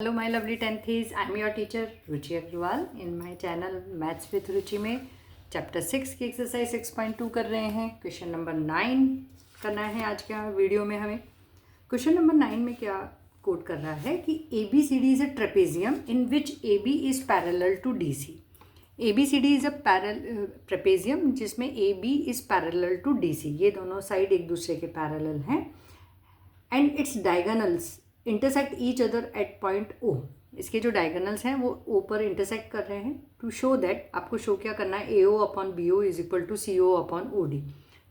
Hello my lovely tenthies, I am your teacher Ruchi Agarwal in my channel maths with Ruchi में chapter 6 की exercise 6.2 कर रहे हैं। क्वेश्चन नंबर 9 करना है आज का वीडियो में हमें। क्वेश्चन नंबर 9 में क्या कोट कर रहा है कि ABCD is a trapezium in which AB is parallel to DC। ABCD is a trapezium जिसमें AB is parallel to DC। ये दोनों साइड एक दूसरे के पैरेलल हैं and its diagonals intersect each other at point O। इसके जो diagonals हैं वो O पर इंटरसेक्ट कर रहे हैं। टू शो दैट आपको शो क्या करना है, AO upon BO is equal to CO upon OD।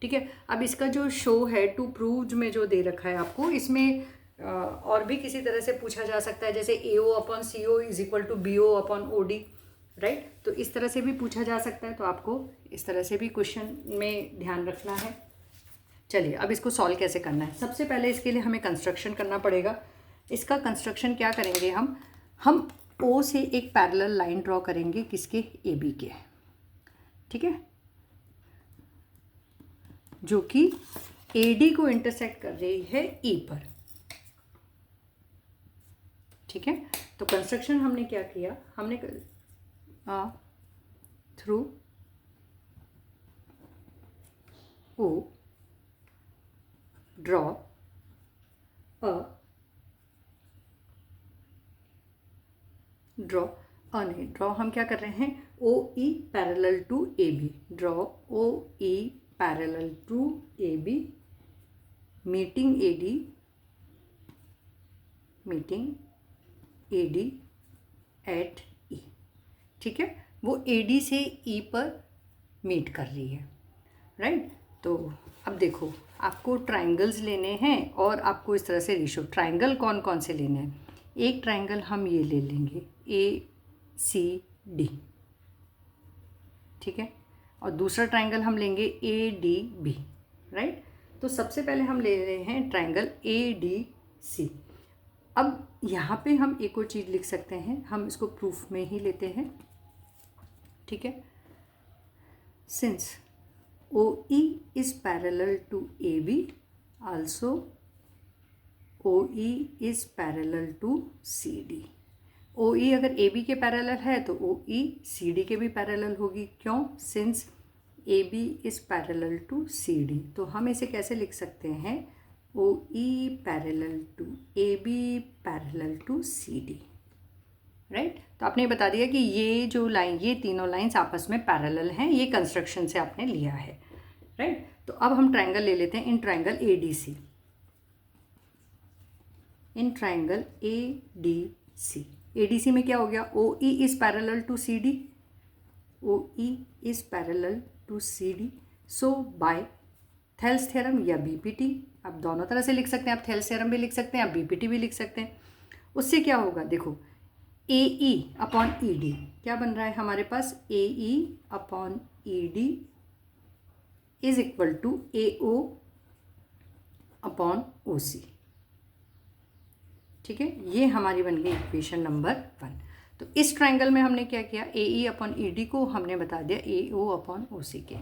ठीक है, अब इसका जो शो है टू प्रूव में जो दे रखा है आपको, इसमें और भी किसी तरह से पूछा जा सकता है, जैसे AO upon CO is equal to BO upon OD, right. तो इस तरह से भी पूछा जा सकता है, तो आपको इस तरह से भी क्वेश्चन में ध्यान रखना है। चलिए अब इसको सॉल्व कैसे करना है। सबसे पहले इसके लिए हमें कंस्ट्रक्शन करना पड़ेगा। इसका कंस्ट्रक्शन क्या करेंगे, हम O से एक पैरेलल लाइन ड्रॉ करेंगे, किसके, AB के, ठीक है, जो कि AD को इंटरसेक्ट कर रही है E पर। ठीक है, तो कंस्ट्रक्शन हमने क्या किया, हमने थ्रू O ड्रॉ ड्रॉ हम क्या कर रहे हैं, OE parallel to AB। Draw OE parallel to AB meeting AD at E। ठीक है, वो AD से E पर मीट कर रही है, राइट। तो अब देखो, आपको ट्राइंगल्स लेने हैं और आपको इस तरह से रेशो, ट्राइंगल कौन कौन से लेने हैं। एक ट्राइंगल हम ये ले लेंगे ACD, ठीक है, और दूसरा ट्राइंगल हम लेंगे ADB, राइट। तो सबसे पहले हम ले रहे हैं ट्राइंगल ADC। अब यहाँ पे हम एक और चीज़ लिख सकते हैं, हम इसको प्रूफ में ही लेते हैं, ठीक है। Since OE is parallel to AB, also OE is parallel to CD। OE अगर AB के पैरेलल है तो OE CD के भी पैरेलल होगी। क्यों, since AB is parallel to CD। तो हम इसे कैसे लिख सकते हैं, OE parallel to AB parallel to CD, right. तो आपने बता दिया कि ये जो लाइन, ये तीनों लाइंस आपस में पैरेलल हैं, ये कंस्ट्रक्शन से आपने लिया है, राइट। तो अब हम ट्राइंगल ले लेते हैं in triangle ADC। In triangle ADC में क्या हो गया, OE is parallel to CD, OE is parallel to CD। So by Thales theorem या BPT, आप दोनों तरह से लिख सकते हैं, आप थेल्स थ्योरम भी लिख सकते हैं, आप BPT भी लिख सकते हैं। उससे क्या होगा, देखो AE अपॉन ED क्या बन रहा है हमारे पास, AE upon ED is equal to AO upon OC। ठीक है, ये हमारी बन गई इक्वेशन नंबर 1। तो इस ट्राइंगल में हमने क्या किया, AE अपॉन ED को हमने बता दिया AO अपॉन OC के।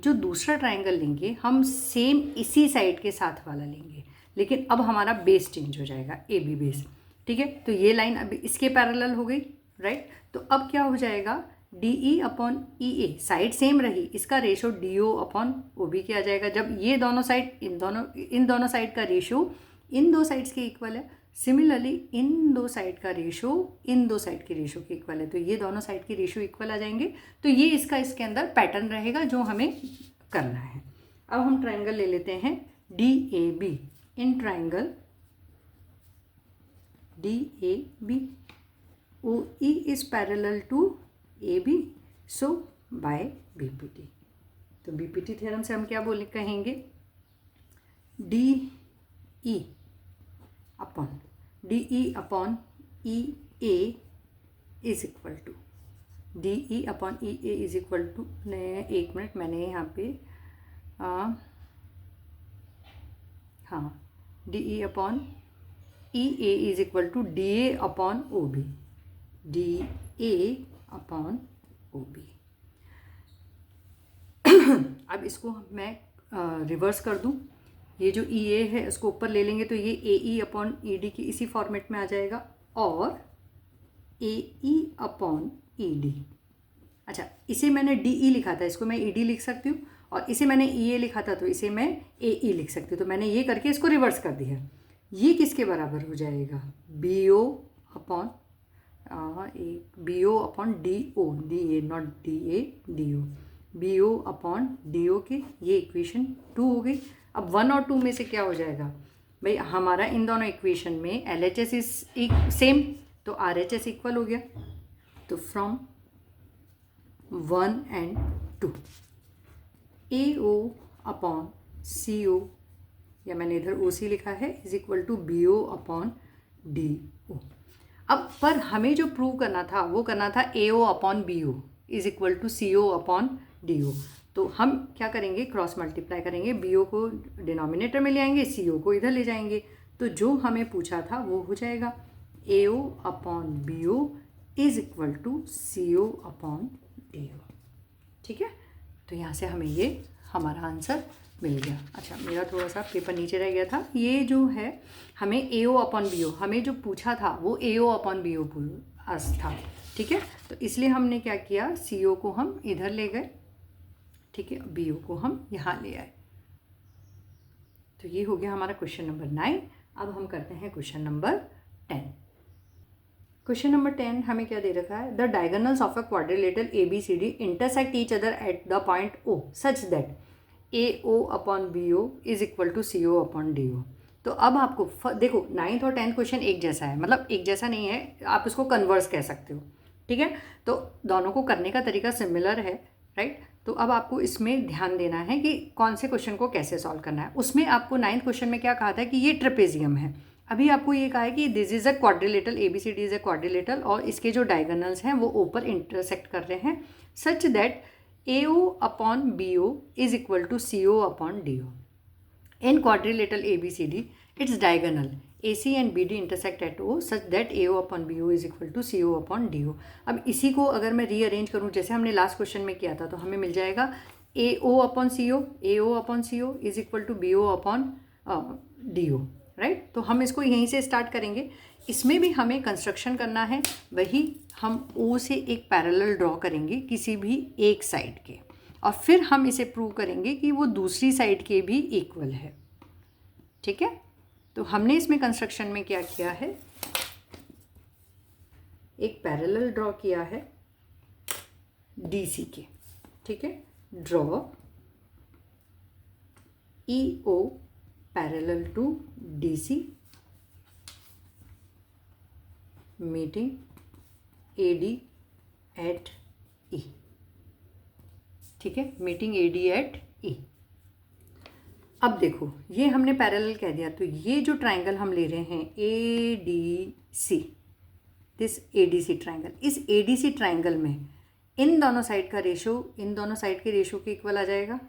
जो दूसरा ट्राइंगल लेंगे हम सेम इसी साइड के साथ वाला लेंगे, लेकिन अब हमारा बेस चेंज हो जाएगा, AB बेस। ठीक है, तो ये लाइन अभी इसके पैरेलल हो गई, राइट। तो अब क्या हो जाएगा, DE upon EA, side same रही, इसका रेशो DO अपॉन OB के आ जाएगा। जब ये दोनों साइड, इन दोनों साइड का रेशो इन दो साइड्स के इक्वल है, सिमिलरली इन दो साइड का रेशो इन दो साइड के रेशो के इक्वल है, तो ये दोनों साइड के रेशो इक्वल आ जाएंगे। तो ये इसके अंदर पैटर्न रहेगा जो हमें करना है। अब हम ट्राइंगल ले लेते हैं DAB। In triangle DAB OE is parallel to AB, so by BPT। तो BPT थ्योरम से हम क्या कहेंगे, DE upon EA is equal to DE upon EA is equal to, एक मिनट, मैंने यहाँ पे DE upon EA is equal to DA upon OB, DA upon OB। अब इसको मैं रिवर्स कर दूं, ये जो EA है इसको ऊपर ले लेंगे तो ये AE अपॉन ED की इसी फॉर्मेट में आ जाएगा, और ए ई अपॉन ई डी। अच्छा, इसे मैंने डी ई लिखा था, इसको मैं ई डी लिख सकती हूँ, और इसे मैंने ई ए लिखा था तो इसे मैं ए ई लिख सकती हूँ। तो मैंने ये करके इसको रिवर्स कर दिया। ये किसके बराबर हो जाएगा? B O upon B O upon D O, D A not D A, D O, B O upon D O के। ये इक्वेशन 2 हो गई। अब 1 और 2 में से क्या हो जाएगा भाई? हमारा इन दोनों इक्वेशन में L H S is same, तो आर एच एस इक्वल हो गया। तो from 1 and 2 A O upon C O, या मैंने इधर ओ सी लिखा है, is equal to B O upon D O. अब पर हमें जो प्रूव करना था वो करना था A O upon B O is equal to C O upon D O. तो हम क्या करेंगे? क्रॉस मल्टीप्लाई करेंगे, बी ओ को डिनोमिनेटर में ले आएंगे, सी ओ को इधर ले जाएंगे। तो जो हमें पूछा था वो हो जाएगा A O upon B O is equal to C O upon D O. ठीक है, तो यहाँ से हमें ये हमारा आंसर मिल गया। अच्छा, मेरा थोड़ा सा पेपर नीचे रह गया था। ये जो है हमें ए ओ अपॉन बी ओ, हमें जो पूछा था वो ए ओ अपॉन बी ओ था। ठीक है, तो इसलिए हमने क्या किया, सी ओ को हम इधर ले गए, ठीक है, बी ओ को हम यहाँ ले आए। तो ये हो गया हमारा क्वेश्चन नंबर 9। अब हम करते हैं क्वेश्चन नंबर 10। क्वेश्चन नंबर 10 हमें क्या दे रखा है? The diagonals of a quadrilateral A B C D intersect each other at the point O such that A O upon B O is equal to C O upon D O. तो अब आपको देखो 9th और 10th question एक जैसा है, मतलब एक जैसा नहीं है, आप इसको कन्वर्स कह सकते हो। ठीक है, तो दोनों को करने का तरीका सिमिलर है, राइट। तो अब आपको इसमें ध्यान देना है कि कौन से क्वेश्चन को कैसे सॉल्व करना है। उसमें आपको 9th क्वेश्चन में क्या कहा था कि ये ट्रेपेजियम है। अभी आपको ये कहा है कि this is a quadrilateral, A B C D is a quadrilateral, और इसके जो डायगोनल्स हैं वो ऊपर इंटरसेक्ट कर रहे हैं such that A O upon B O is equal to C O upon D O. In quadrilateral A B C D its diagonal A C and B D intersect at O such that A O upon B O is equal to C O upon D O. अब इसी को अगर मैं rearrange करूँ जैसे हमने last question में किया था, तो हमें मिल जाएगा A O upon C O, A O upon C O is equal to B O upon D O, right. तो हम इसको यहीं से स्टार्ट करेंगे। इसमें भी हमें कंस्ट्रक्शन करना है, वही हम ओ से एक पैरेलल ड्रॉ करेंगे किसी भी एक साइड के, और फिर हम इसे प्रूव करेंगे कि वो दूसरी साइड के भी इक्वल है। ठीक है, तो हमने इसमें कंस्ट्रक्शन में क्या किया है, एक पैरेलल ड्रॉ किया है डी सी के। ठीक है, draw E O parallel to D C meeting A D at E. ठीक है, meeting A D at E. अब देखो ये हमने पैरेलल कह दिया, तो ये जो ट्राइंगल हम ले रहे हैं A D C, this A D C triangle, इस ए डी सी ट्राइंगल में इन दोनों साइड का रेशो इन दोनों साइड के रेशो के इक्वल आ जाएगा।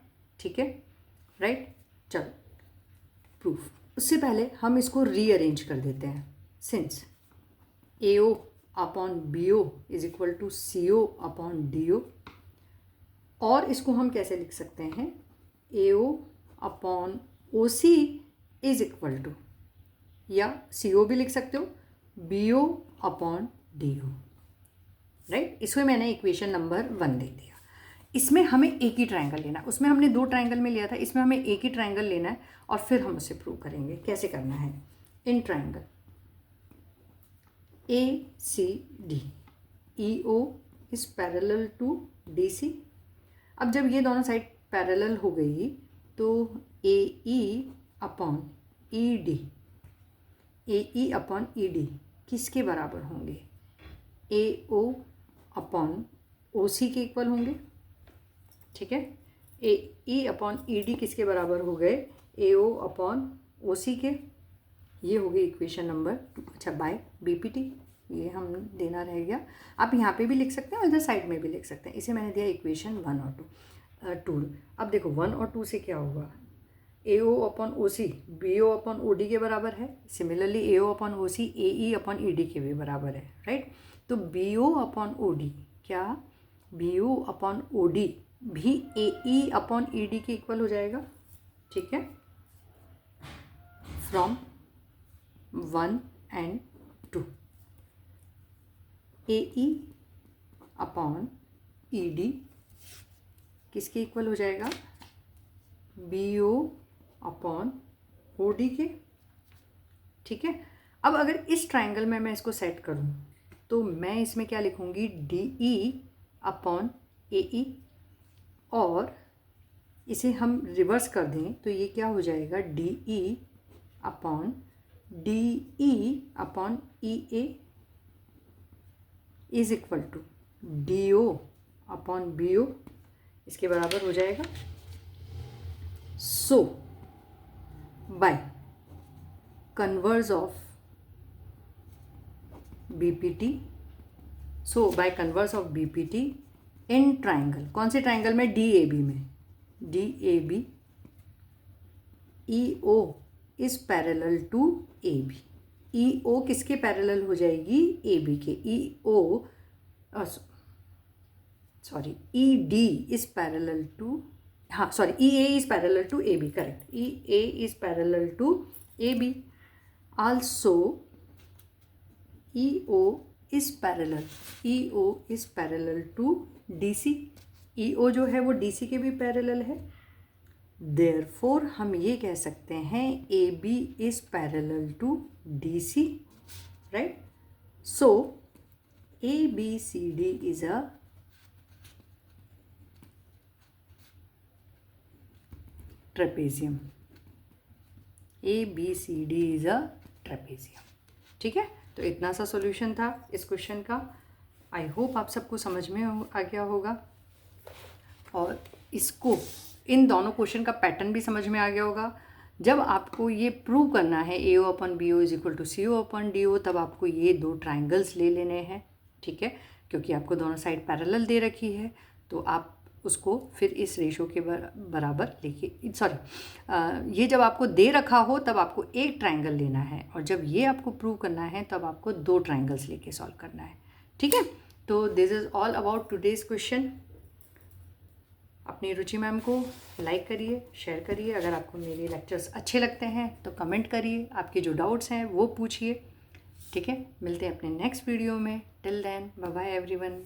ठीक है, राइट। चलो प्रूफ, उससे पहले हम इसको रीअरेंज कर देते हैं। Since A O upon B O is equal to C O upon D O, और इसको हम कैसे लिख सकते हैं, A O upon O C is equal to, या सी ओ भी लिख सकते हो, B O upon D O, right. इसमें मैंने इक्वेशन नंबर 1 दे दिया। इसमें हमें एक ही ट्राइंगल लेना है, उसमें हमने 2 ट्राइंगल में लिया था, इसमें हमें एक ही ट्राइंगल लेना है, और फिर हम उसे प्रूव करेंगे। कैसे करना है, in triangle A C D E O is parallel to D C. अब जब ये दोनों साइड पैरेलल हो गई तो A E upon E D, A E upon E D किसके बराबर होंगे, ए ओ अपॉन ओ सी के इक्वल होंगे। ठीक है, ए ई अपॉन ई डी किसके बराबर हो गए, ए ओ अपॉन ओ सी के। ये हो गई इक्वेशन नंबर 2। अच्छा, बाय बी पी टी ये हम देना रह गया। आप यहाँ पे भी लिख सकते हैं और इधर साइड में भी लिख सकते हैं। इसे मैंने दिया इक्वेशन 1 और 2। अब देखो 1 और 2 से क्या होगा, A O upon O C B O upon O D के बराबर है। Similarly A O upon O C A E upon E D के भी बराबर है, राइट। तो B O upon O D, क्या B O upon O D भी A E upon E D के इक्वल हो जाएगा। ठीक है, from 1 and 2। A E upon E D किसके इक्वल हो जाएगा, B O upon O D के। ठीक है, अब अगर इस ट्राइंगल में मैं इसको सेट करूं तो मैं इसमें क्या लिखूंगी, डी ई अपॉन ए ई, और इसे हम रिवर्स कर दें तो ये क्या हो जाएगा, D E upon D E upon E A is equal to D O upon B O, इसके बराबर हो जाएगा। So by converse of BPT, so by converse of BPT in triangle, कौन से ट्राइंगल में, डी ए बी में, D A B, E O is parallel to A B. E O किसके parallel हो जाएगी, ए बी के। E O sorry E D is parallel to, हाँ sorry E A is parallel to A B, correct, E A is parallel to A B. Also E O is parallel to D C, E O जो है वो D C के भी parallel है। Therefore हम ये कह सकते हैं A B is parallel to D C, right. So A B C D is a trapezium, A B C D is a trapezium. ठीक है, तो इतना सा सॉल्यूशन था इस क्वेश्चन का। आई होप आप सबको समझ में आ गया होगा, और इसको इन दोनों क्वेश्चन का पैटर्न भी समझ में आ गया होगा। जब आपको ये प्रूव करना है A O upon B O is equal to C O upon D O, तब आपको ये दो ट्राइंगल्स ले लेने हैं। ठीक है, क्योंकि आपको दोनों साइड पैरेलल दे रखी है, तो आप उसको फिर इस रेशो के बराबर लेके, सॉरी ये जब आपको दे रखा हो तब आपको एक ट्राइंगल लेना है, और जब ये आपको प्रूव करना है तब आपको दो ट्राइंगल्स लेके सॉल्व करना है। ठीक है, तो this is all about today's question. अपनी रुचि मैम को लाइक करिए, शेयर करिए। अगर आपको मेरे लेक्चर्स अच्छे लगते हैं तो कमेंट करिए, आपके जो डाउट्स हैं वो पूछिए। ठीक है, मिलते हैं अपने नेक्स्ट वीडियो में। Till then bye bye everyone.